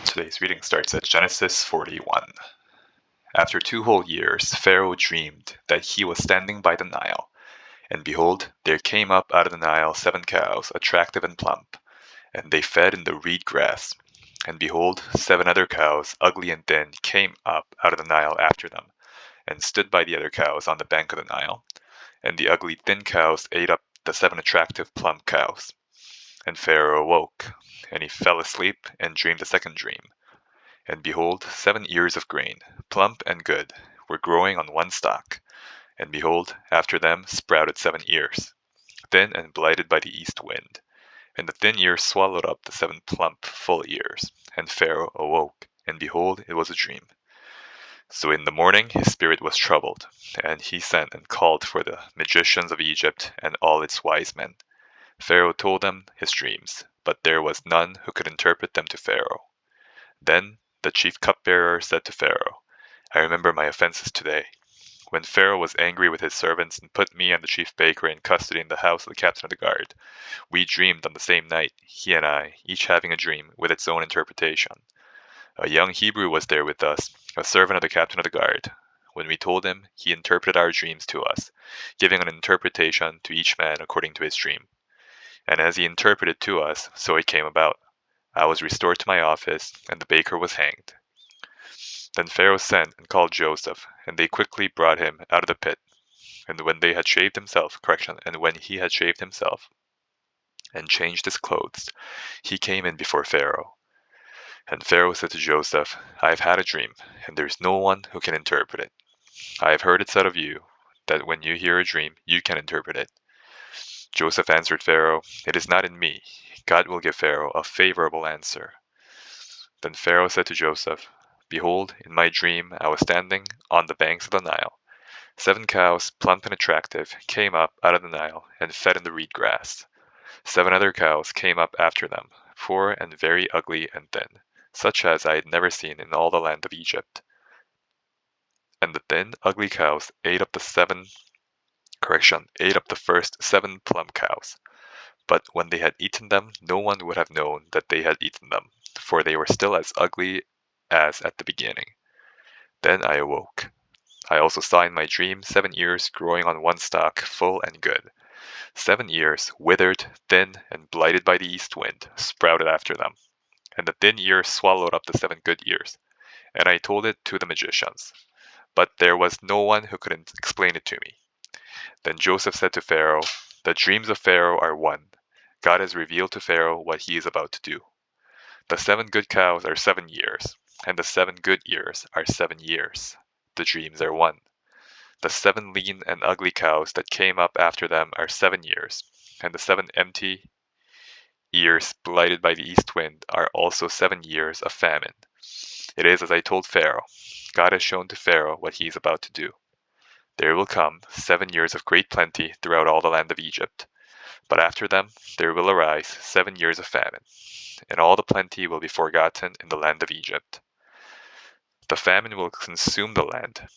Today's reading starts at Genesis 41. After 2 whole years, Pharaoh dreamed that he was standing by the Nile, and behold, there came up out of the Nile 7 cows, attractive and plump, and they fed in the reed grass. And behold, 7 other cows, ugly and thin, came up out of the Nile after them, and stood by the other cows on the bank of the Nile. And the ugly thin cows ate up the 7 attractive plump cows. And Pharaoh awoke, and he fell asleep and dreamed a second dream. And behold, 7 ears of grain, plump and good, were growing on one stalk. And behold, after them sprouted 7 ears, thin and blighted by the east wind. And the thin ears swallowed up the 7 plump, full ears. And Pharaoh awoke, and behold, it was a dream. So in the morning his spirit was troubled, and he sent and called for the magicians of Egypt and all its wise men. Pharaoh told them his dreams, but there was none who could interpret them to Pharaoh. Then the chief cupbearer said to Pharaoh, I remember my offenses today. When Pharaoh was angry with his servants and put me and the chief baker in custody in the house of the captain of the guard, we dreamed on the same night, he and I, each having a dream with its own interpretation. A young Hebrew was there with us, a servant of the captain of the guard. When we told him, he interpreted our dreams to us, giving an interpretation to each man according to his dream. And as he interpreted to us, so it came about. I was restored to my office, and the baker was hanged. Then Pharaoh sent and called Joseph, and they quickly brought him out of the pit. And when he had shaved himself, and changed his clothes, he came in before Pharaoh. And Pharaoh said to Joseph, I have had a dream, and there is no one who can interpret it. I have heard it said of you, that when you hear a dream, you can interpret it. Joseph answered Pharaoh, It is not in me. God will give Pharaoh a favorable answer. Then Pharaoh said to Joseph, Behold, in my dream I was standing on the banks of the Nile. 7 cows, plump and attractive, came up out of the Nile and fed in the reed grass. 7 other cows came up after them, poor and very ugly and thin, such as I had never seen in all the land of Egypt. And the thin, ugly cows ate up the first 7 plump cows. But when they had eaten them, no one would have known that they had eaten them, for they were still as ugly as at the beginning. Then I awoke. I also saw in my dream 7 ears growing on one stalk, full and good. 7 ears, withered, thin, and blighted by the east wind, sprouted after them. And the thin ears swallowed up the 7 good ears. And I told it to the magicians. But there was no one who could explain it to me. Then Joseph said to Pharaoh, The dreams of Pharaoh are one. God has revealed to Pharaoh what he is about to do. The 7 good cows are 7 years, and the 7 good ears are 7 years. The dreams are one. The 7 lean and ugly cows that came up after them are 7 years, and the 7 empty ears blighted by the east wind are also 7 years of famine. It is as I told Pharaoh. God has shown to Pharaoh what he is about to do. There will come 7 years of great plenty throughout all the land of Egypt. But after them there will arise 7 years of famine, and all the plenty will be forgotten in the land of Egypt. The famine will consume the land,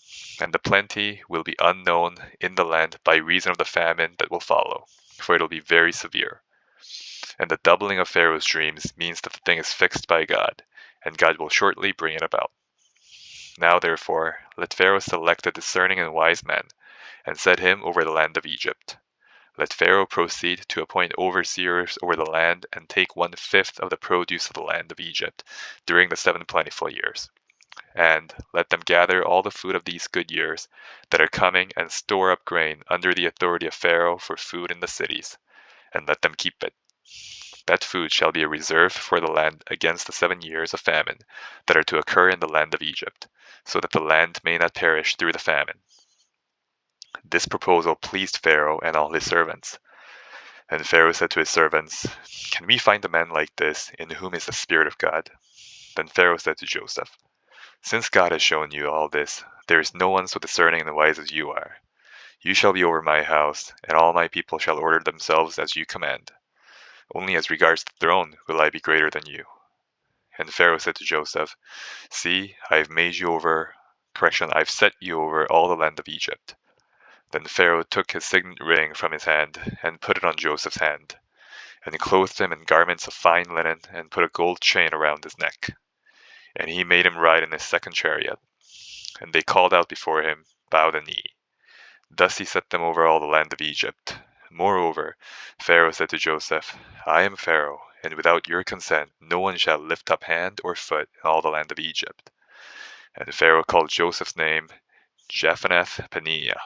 and the plenty will be unknown in the land by reason of the famine that will follow, for it will be very severe. And the doubling of Pharaoh's dreams means that the thing is fixed by God, and God will shortly bring it about. Now therefore, let Pharaoh select a discerning and wise man, and set him over the land of Egypt. Let Pharaoh proceed to appoint overseers over the land and take 1/5 of the produce of the land of Egypt during the 7 plentiful years. And let them gather all the food of these good years that are coming and store up grain under the authority of Pharaoh for food in the cities, and let them keep it. That food shall be a reserve for the land against the 7 years of famine that are to occur in the land of Egypt, so that the land may not perish through the famine. This proposal pleased Pharaoh and all his servants. And Pharaoh said to his servants, Can we find a man like this, in whom is the Spirit of God? Then Pharaoh said to Joseph, Since God has shown you all this, there is no one so discerning and wise as you are. You shall be over my house, and all my people shall order themselves as you command. Only as regards the throne will I be greater than you. And Pharaoh said to Joseph, See, I have set you over all the land of Egypt. Then Pharaoh took his signet ring from his hand, and put it on Joseph's hand, and clothed him in garments of fine linen, and put a gold chain around his neck. and he made him ride in his second chariot. And they called out before him, bowed the knee. Thus he set them over all the land of Egypt. Moreover, Pharaoh said to Joseph, I am Pharaoh, and without your consent no one shall lift up hand or foot in all the land of Egypt. And Pharaoh called Joseph's name Japhaneth-Paneah,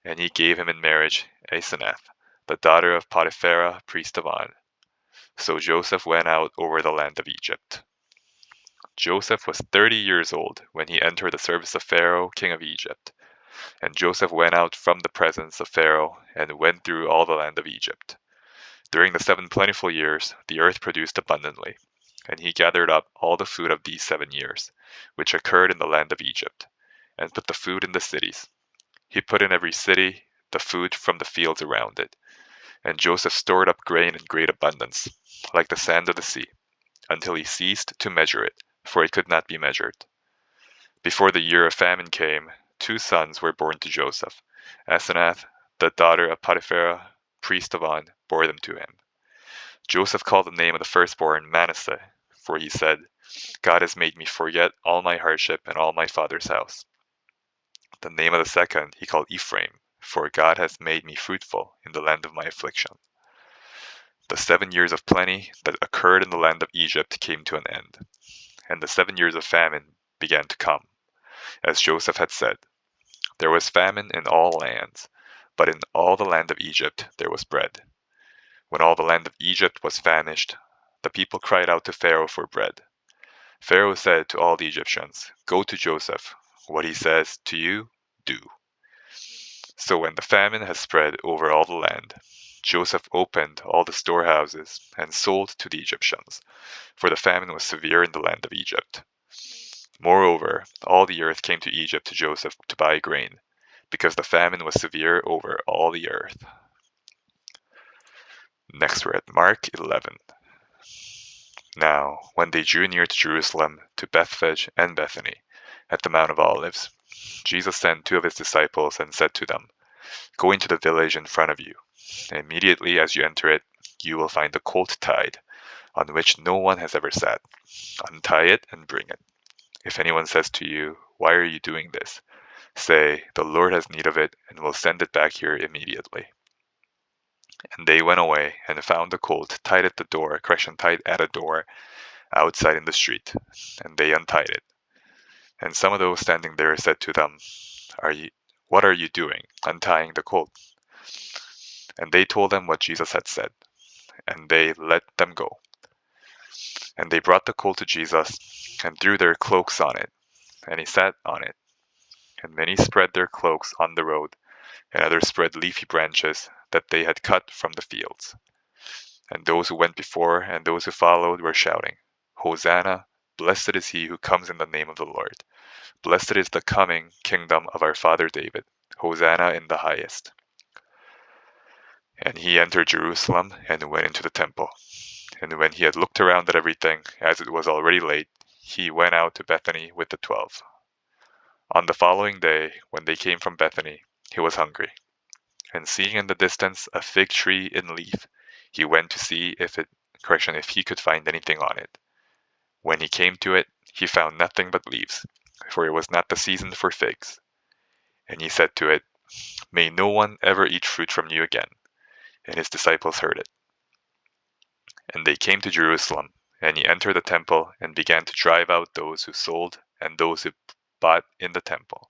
and he gave him in marriage Asenath, the daughter of Potiphera, priest of On. So Joseph went out over the land of Egypt. Joseph was 30 years old when he entered the service of Pharaoh, king of Egypt. And Joseph went out from the presence of Pharaoh and went through all the land of Egypt. During the 7 plentiful years, the earth produced abundantly, and he gathered up all the food of these 7 years, which occurred in the land of Egypt, and put the food in the cities. He put in every city the food from the fields around it. And Joseph stored up grain in great abundance, like the sand of the sea, until he ceased to measure it, for it could not be measured. Before the year of famine came, 2 sons were born to Joseph. Asenath, the daughter of Potiphera, priest of On, bore them to him. Joseph called the name of the firstborn Manasseh, for he said, God has made me forget all my hardship and all my father's house. The name of the second he called Ephraim, for God has made me fruitful in the land of my affliction. The 7 years of plenty that occurred in the land of Egypt came to an end, and the 7 years of famine began to come. As Joseph had said, there was famine in all lands, but in all the land of Egypt there was bread. When all the land of Egypt was famished, the people cried out to Pharaoh for bread. Pharaoh said to all the Egyptians, Go to Joseph. What he says to you, do. So when the famine had spread over all the land, Joseph opened all the storehouses and sold to the Egyptians, for the famine was severe in the land of Egypt. Moreover, all the earth came to Egypt to Joseph to buy grain, because the famine was severe over all the earth. Next we're at Mark 11. Now, when they drew near to Jerusalem, to Bethphage and Bethany, at the Mount of Olives, Jesus sent 2 of his disciples and said to them, Go into the village in front of you. Immediately as you enter it, you will find a colt tied, on which no one has ever sat. Untie it and bring it. If anyone says to you, Why are you doing this? Say, The Lord has need of it, and will send it back here immediately. And they went away and found the colt tied at a door outside in the street, and they untied it. And some of those standing there said to them, What are you doing, untying the colt? And they told them what Jesus had said, and they let them go. And they brought the colt to Jesus, and threw their cloaks on it, and he sat on it. And many spread their cloaks on the road, and others spread leafy branches that they had cut from the fields. And those who went before and those who followed were shouting, Hosanna, blessed is he who comes in the name of the Lord. Blessed is the coming kingdom of our father David. Hosanna in the highest. And he entered Jerusalem and went into the temple. And when he had looked around at everything, as it was already late, he went out to Bethany with the 12. On the following day, when they came from Bethany, he was hungry. And seeing in the distance a fig tree in leaf, he went to see if he could find anything on it. When he came to it, he found nothing but leaves, for it was not the season for figs. And he said to it, May no one ever eat fruit from you again. And his disciples heard it. And they came to Jerusalem, and he entered the temple and began to drive out those who sold and those who bought in the temple.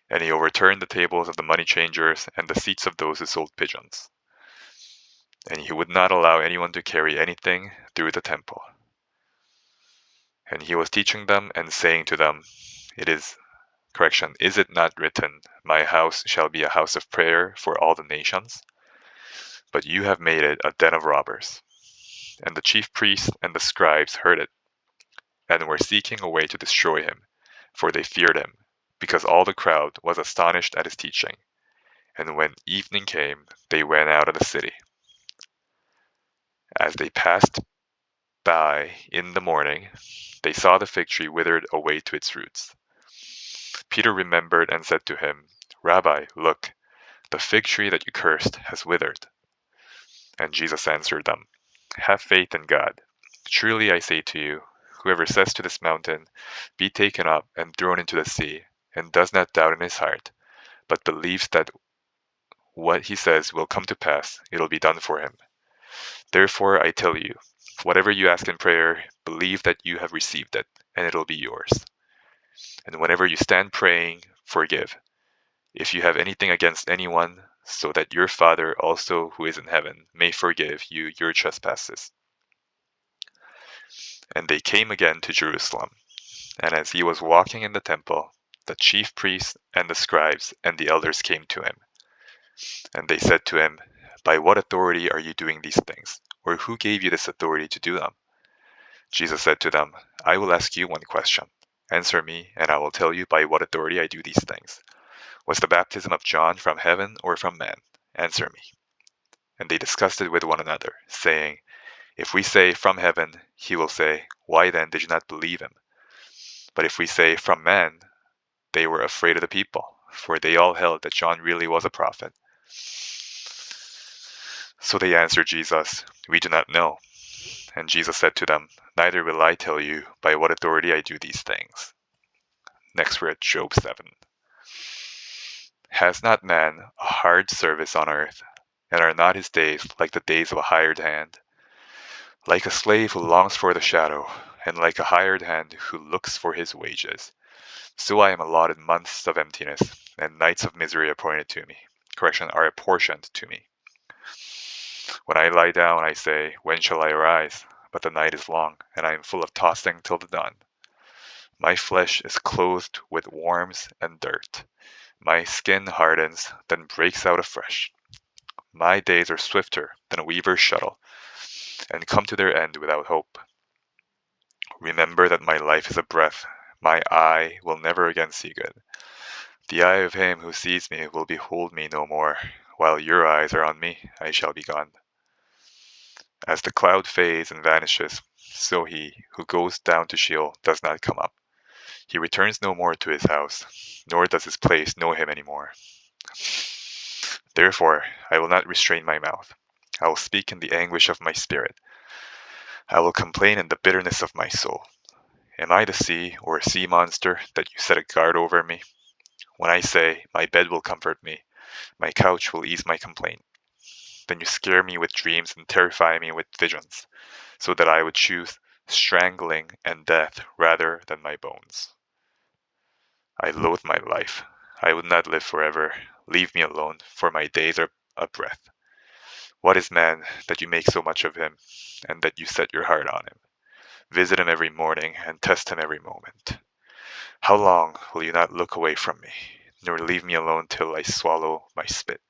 And he overturned the tables of the money changers and the seats of those who sold pigeons. And he would not allow anyone to carry anything through the temple. And he was teaching them and saying to them, Is it not written, My house shall be a house of prayer for all the nations? But you have made it a den of robbers. And the chief priests and the scribes heard it, and were seeking a way to destroy him, for they feared him, because all the crowd was astonished at his teaching. And when evening came, they went out of the city. As they passed by in the morning, they saw the fig tree withered away to its roots. Peter remembered and said to him, Rabbi, look, the fig tree that you cursed has withered. And Jesus answered them, Have faith in God. Truly I say to you, Whoever says to this mountain, 'Be taken up and thrown into the sea,' and does not doubt in his heart, but believes that what he says will come to pass, it'll be done for him. Therefore, I tell you, whatever you ask in prayer, believe that you have received it, and it'll be yours. And whenever you stand praying, forgive, if you have anything against anyone, so that your Father also who is in heaven may forgive you your trespasses." And they came again to Jerusalem. And as he was walking in the temple, the chief priests and the scribes and the elders came to him. And they said to him, "By what authority are you doing these things? Or who gave you this authority to do them?" Jesus said to them, "I will ask you one question. Answer me, and I will tell you by what authority I do these things. Was the baptism of John from heaven or from man? Answer me." And they discussed it with one another, saying, "If we say, 'From heaven,' he will say, 'Why then did you not believe him?' But if we say, 'From man,' they were afraid of the people, for they all held that John really was a prophet." So they answered Jesus, "We do not know." And Jesus said to them, "Neither will I tell you by what authority I do these things." Next we're at Job 7. "Has not man a hard service on earth, and are not his days like the days of a hired hand? Like a slave who longs for the shadow, and like a hired hand who looks for his wages. So I am allotted months of emptiness, and nights of misery are apportioned to me. When I lie down, I say, 'When shall I arise?' But the night is long, and I am full of tossing till the dawn. My flesh is clothed with worms and dirt. My skin hardens, then breaks out afresh. My days are swifter than a weaver's shuttle, and come to their end without hope. Remember that my life is a breath. My eye will never again see good. The eye of him who sees me will behold me no more. While your eyes are on me, I shall be gone. As the cloud fades and vanishes, so he who goes down to Sheol does not come up. He returns no more to his house, nor does his place know him any more. Therefore, I will not restrain my mouth. I will speak in the anguish of my spirit. I will complain in the bitterness of my soul. Am I the sea or a sea monster that you set a guard over me? When I say, 'My bed will comfort me, my couch will ease my complaint,' then you scare me with dreams and terrify me with visions, so that I would choose strangling and death rather than my bones. I loathe my life. I would not live forever. Leave me alone, for my days are a breath. What is man that you make so much of him, and that you set your heart on him? Visit him every morning and test him every moment. How long will you not look away from me, nor leave me alone till I swallow my spit?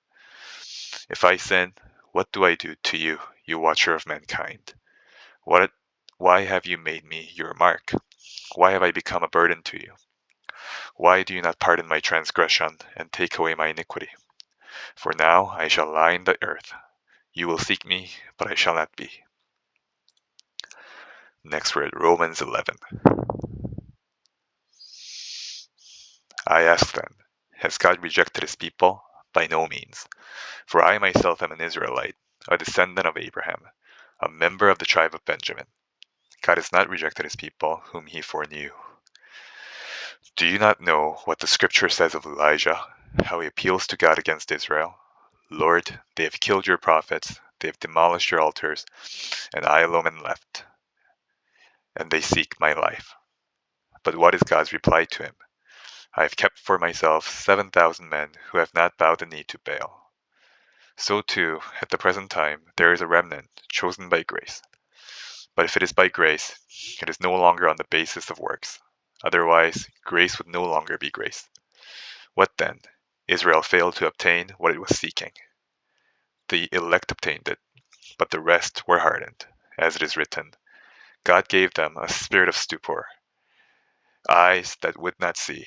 If I sin, what do I do to you, you watcher of mankind? Why have you made me your mark? Why have I become a burden to you? Why do you not pardon my transgression and take away my iniquity? For now I shall lie in the earth. You will seek me, but I shall not be." Next we're at Romans 11. "I ask then, has God rejected his people? By no means. For I myself am an Israelite, a descendant of Abraham, a member of the tribe of Benjamin. God has not rejected his people, whom he foreknew. Do you not know what the scripture says of Elijah, how he appeals to God against Israel? 'Lord, they have killed your prophets, they have demolished your altars, and I alone am left, and they seek my life.' But what is God's reply to him? 'I have kept for myself 7,000 men who have not bowed the knee to Baal.' So too, at the present time, there is a remnant chosen by grace. But if it is by grace, it is no longer on the basis of works. Otherwise, grace would no longer be grace. What then? Israel failed to obtain what it was seeking. The elect obtained it, but the rest were hardened. As it is written, God gave them a spirit of stupor, eyes that would not see,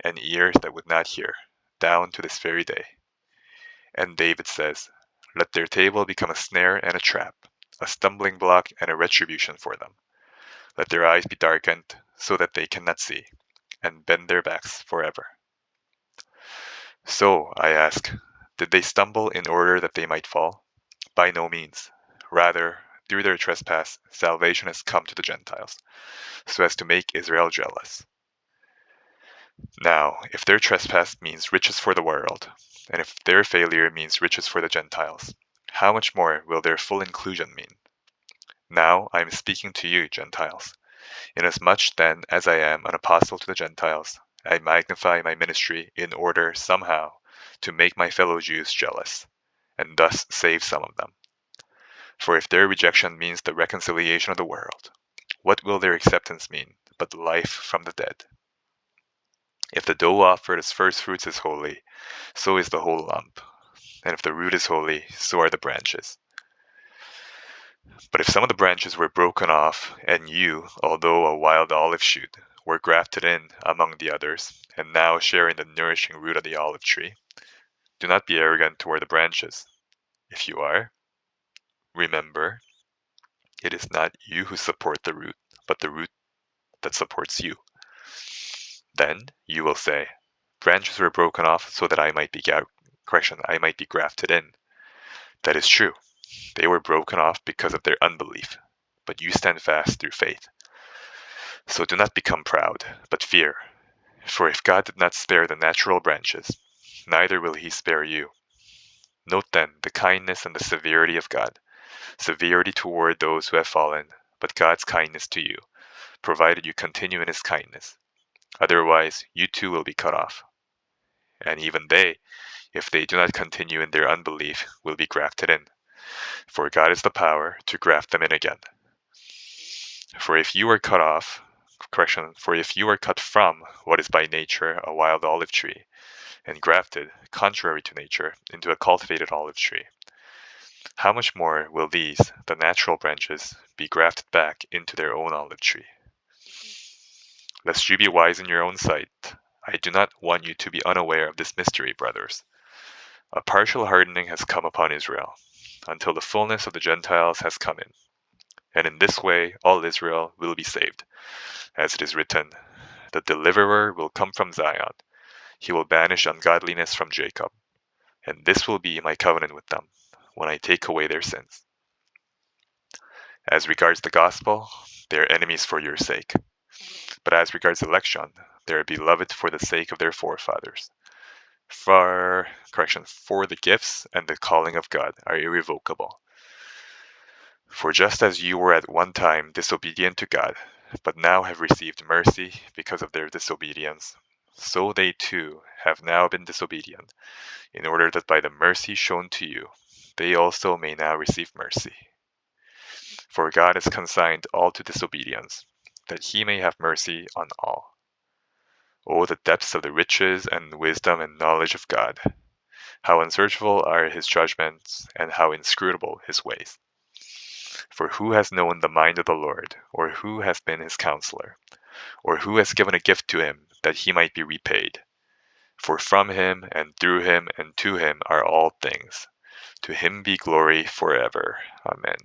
and ears that would not hear, down to this very day. And David says, 'Let their table become a snare and a trap, a stumbling block and a retribution for them. Let their eyes be darkened, so that they cannot see, and bend their backs forever.' So, I ask, did they stumble in order that they might fall? By no means. Rather, through their trespass, salvation has come to the Gentiles, so as to make Israel jealous. Now, if their trespass means riches for the world, and if their failure means riches for the Gentiles, how much more will their full inclusion mean? Now I am speaking to you, Gentiles. Inasmuch then as I am an apostle to the Gentiles, I magnify my ministry in order somehow to make my fellow Jews jealous, and thus save some of them. For if their rejection means the reconciliation of the world, what will their acceptance mean but life from the dead? If the dough offered as first fruits is holy, so is the whole lump. And if the root is holy, so are the branches. But if some of the branches were broken off, and you, although a wild olive shoot, were grafted in among the others, and now share in the nourishing root of the olive tree, do not be arrogant toward the branches. If you are, remember, it is not you who support the root, but the root that supports you. Then you will say, branches were broken off so that I might be grafted in. That is true. They were broken off because of their unbelief, but you stand fast through faith. So do not become proud, but fear. For if God did not spare the natural branches, neither will he spare you. Note then the kindness and the severity of God. Severity toward those who have fallen, but God's kindness to you, provided you continue in his kindness. Otherwise, you too will be cut off. And even they, if they do not continue in their unbelief, will be grafted in. For God is the power to graft them in again. For if you are cut from what is by nature a wild olive tree, and grafted, contrary to nature, into a cultivated olive tree, how much more will these, the natural branches, be grafted back into their own olive tree? Lest you be wise in your own sight, I do not want you to be unaware of this mystery, brothers. A partial hardening has come upon Israel, until the fullness of the Gentiles has come in. And in this way all Israel will be saved. As it is written, the deliverer will come from Zion. He will banish ungodliness from Jacob. And this will be my covenant with them, when I take away their sins. As regards the gospel, they are enemies for your sake. But as regards election, they are beloved for the sake of their forefathers. For the gifts and the calling of God are irrevocable. For just as you were at one time disobedient to God, but now have received mercy because of their disobedience, so they too have now been disobedient, in order that by the mercy shown to you, they also may now receive mercy. For God has consigned all to disobedience, that he may have mercy on all. Oh, the depths of the riches and wisdom and knowledge of God! How unsearchable are his judgments, and how inscrutable his ways! For who has known the mind of the Lord, or who has been his counselor, or who has given a gift to him that he might be repaid? For from him, and through him, and to him are all things. To him be glory forever. Amen.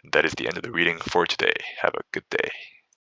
And that is the end of the reading for today. Have a good day.